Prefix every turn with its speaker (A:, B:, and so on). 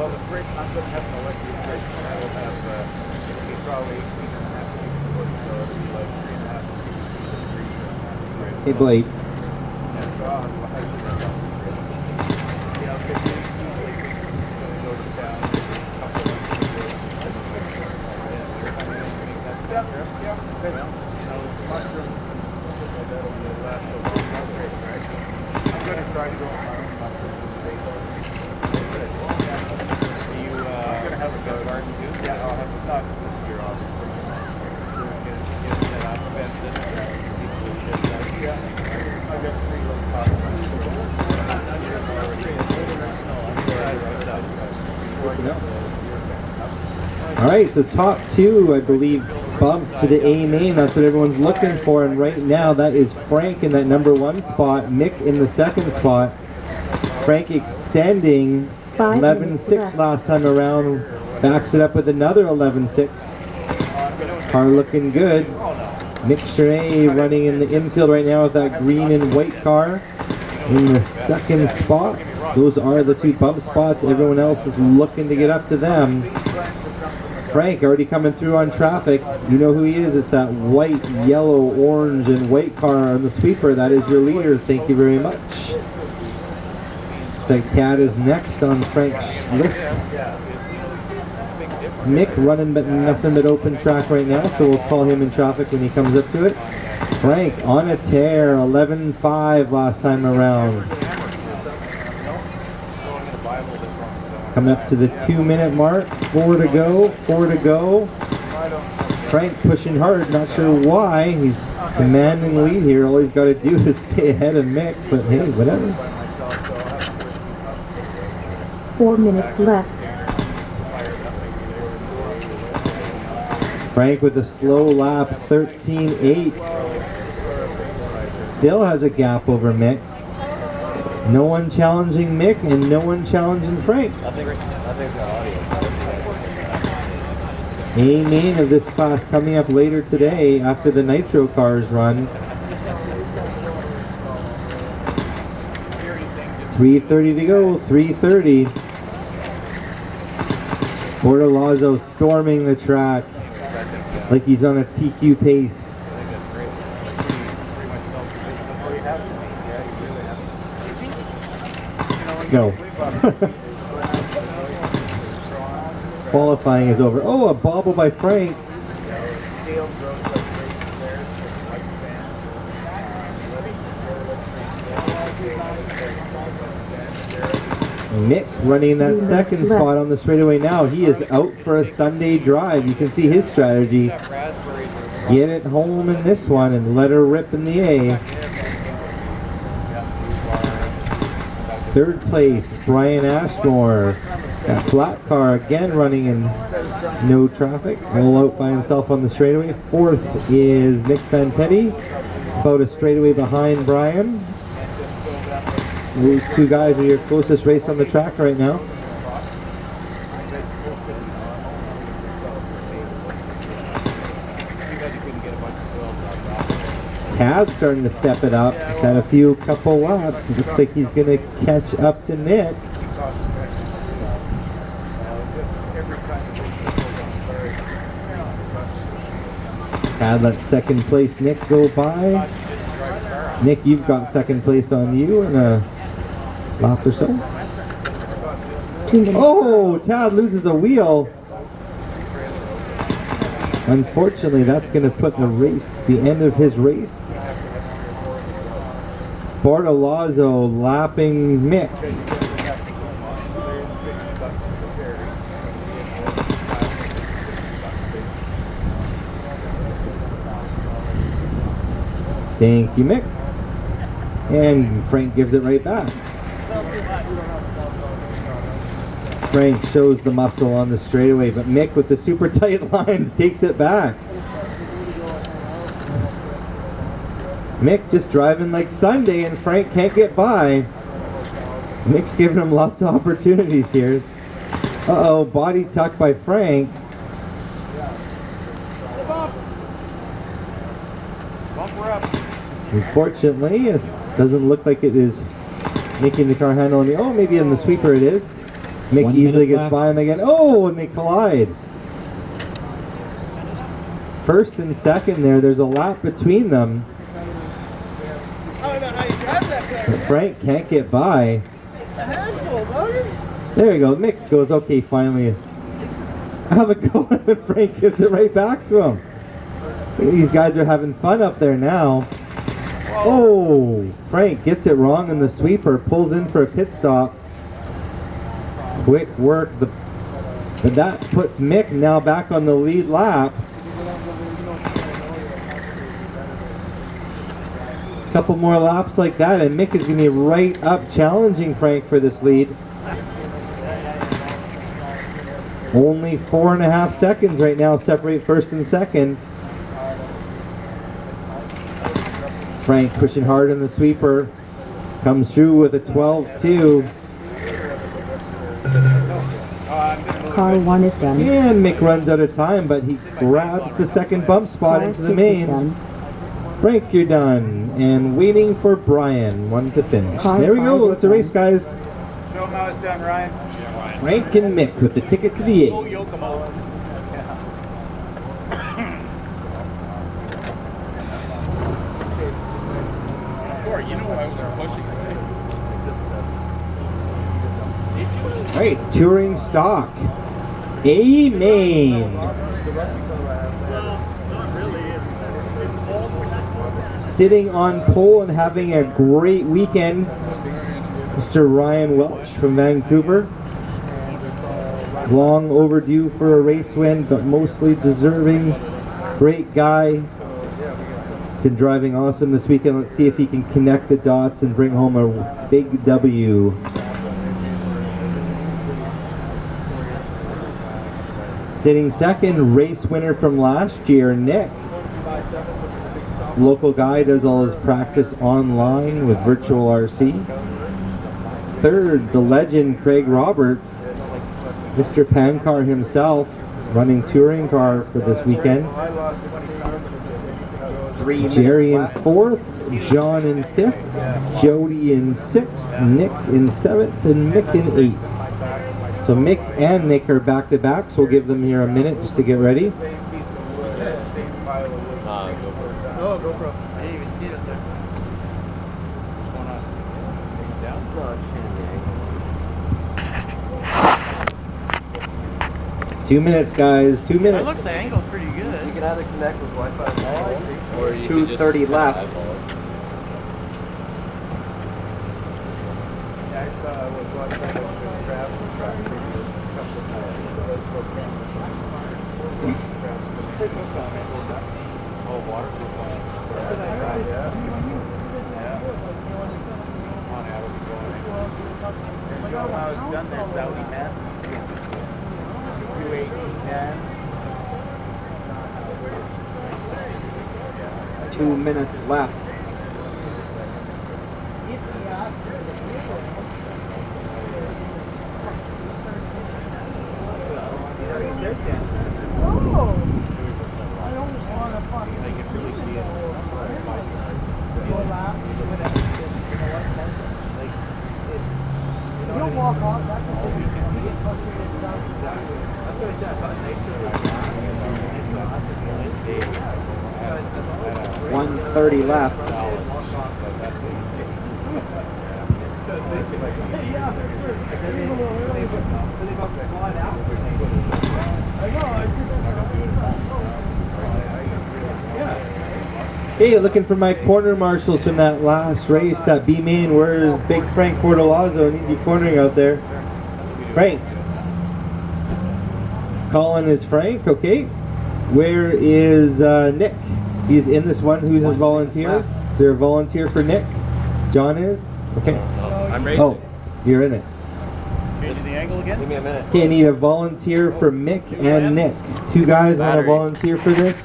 A: Well, the brake, I'm going to have an electric brake, and I will have, it'll be probably 18.5 feet foot, so it'll be like 3.5 feet to 3.
B: Hey, Blake.
A: And so I'll have to run down the brake. You know, because usually when we go to town, there's a couple of weeks to go. Yeah, you know, it's mushroom, that'll be the last of the brake, right? I'm going to try to go on my own mushrooms and bake on it. I'm going to have a garden too. Yeah, I'll have a stock this year, obviously. Get it set up, fence it, yeah, I've got 3 little pots.
B: All right, so top 2, I believe, bumped to the A main. That's what everyone's looking for. And right now, that is Frank in that number 1 spot, Mick in the 2nd spot. Frank extending 11.6 last time around, backs it up with another 11.6. Car looking good. Mick Cheret running in the infield right now with that green and white car in the 2nd spot. Those are the 2 bump spots. Everyone else is looking to get up to them. Frank already coming through on traffic. You know who he is. It's that white, yellow, orange, and white car on the sweeper. That is your leader. Thank you very much. Looks like Tad is next on Frank's list. Mick running but nothing but open track right now, so we'll call him in traffic when he comes up to it. Frank on a tear, 11.5 last time around. Coming up to the 2-minute mark, 4 to go, 4 to go. Frank pushing hard, not sure why. He's commanding the lead here. All he's got to do is stay ahead of Mick, but hey, whatever.
C: 4 minutes left.
B: Frank with a slow lap, 13.8. Still has a gap over Mick. No one challenging Mick and no one challenging Frank. A main of this class coming up later today after the Nitro cars run. 3:30 to go, 3:30. Bortolazzo storming the track like he's on a TQ pace. No. Qualifying is over. Oh, a bobble by Frank. Mick running that 2nd spot on the straightaway now. He is out for a Sunday drive. You can see his strategy. Get it home in this one and let her rip in the A. 3rd place, Brian Ashmore. That flat car again running in no traffic. All out by himself on the straightaway. 4th is Nick Fantetti. About a straightaway behind Brian. These 2 guys are your closest race on the track right now. Tad's starting to step it up. He's had a couple laps. It looks like he's going to catch up to Nick. Tad let 2nd place Nick go by. Nick, you've got 2nd place on you in a lap or so. Oh, Tad loses a wheel. Unfortunately, that's going to put the end of his race. Bortolazzo lapping Mick. Thank you, Mick. And Frank gives it right back. Frank shows the muscle on the straightaway, but Mick with the super tight lines takes it back. Mick just driving like Sunday and Frank can't get by. Mick's giving him lots of opportunities here. Uh-oh, body tuck by Frank. Unfortunately, it doesn't look like it is making the car handle on the... Oh, maybe in the sweeper it is. Mick
D: 1
B: easily
D: minute
B: gets
D: left.
B: by him again. Oh, and they collide. First and second there, there's a lap between them. But Frank can't get by. There you go. Mick goes, okay, finally. Have a go, and Frank gives it right back to him. These guys are having fun up there now. Oh, Frank gets it wrong in the sweeper, pulls in for a pit stop. Quick work, but that puts Mick now back on the lead lap. Couple more laps like that, and Mick is going to be right up challenging Frank for this lead. Only 4.5 seconds right now separate first and second. Frank pushing hard in the sweeper. Comes through with a 12-2.
C: Car 1 is done.
B: And Mick runs out of time, but he grabs the second bump spot
C: Car
B: into
C: 6
B: the
C: is
B: main.
C: done.
B: Frank, you're done. And waiting for Brian, one to finish.
C: Car
B: There we go,
C: 5
B: let's
C: is
B: the race,
C: done.
B: guys.
A: Show them how it's done, Ryan. Yeah, Ryan.
B: Frank and Mick with the ticket to the
A: Go
B: 8.
A: yoke them out. You know why I was pushing, right?
B: Right, touring stock. A main. Sitting on pole and having a great weekend, Mr. Ryan Welch from Vancouver. Long overdue for a race win, but mostly deserving. Great guy. He's been driving awesome this weekend. Let's see if he can connect the dots and bring home a big W. Sitting second, race winner from last year, Nick. Local guy, does all his practice online with virtual RC. Third, the legend Craig Roberts, Mr. Pancar himself, running touring car for this weekend. Jerry in fourth, John in fifth, Jody in sixth, Nick in seventh, and Mick in eighth. So Mick and Nick are back to back, so we'll give them here a minute just to get ready.
A: Oh, GoPro. I didn't even see it up there. What's going on?
B: 2 minutes, guys. 2
E: It
B: minutes.
E: looks the angle's pretty good.
A: You can either connect with Wi-Fi or
E: 2:30 left.
A: Yeah, I saw was Wi-Fi Oh, water. Yeah. On out of the going. Show them how it's done there, Saudi man. 218,
E: 2 minutes left.
A: walk off, that's the thing.
E: 1:30 left.
B: Hey, looking for my corner marshals from that last race, that B main. Where is Big Frank Portolazzo? I need you cornering out there. Frank. Colin is Frank, okay. Where is Nick? He's in this one. Who's his volunteer? Is there a volunteer for Nick? John is? Okay.
A: I'm ready.
B: Oh, you're in it.
A: Changing the angle again? Give me a minute.
B: Okay, I need a volunteer for Mick and Nick. Two guys want to volunteer for this.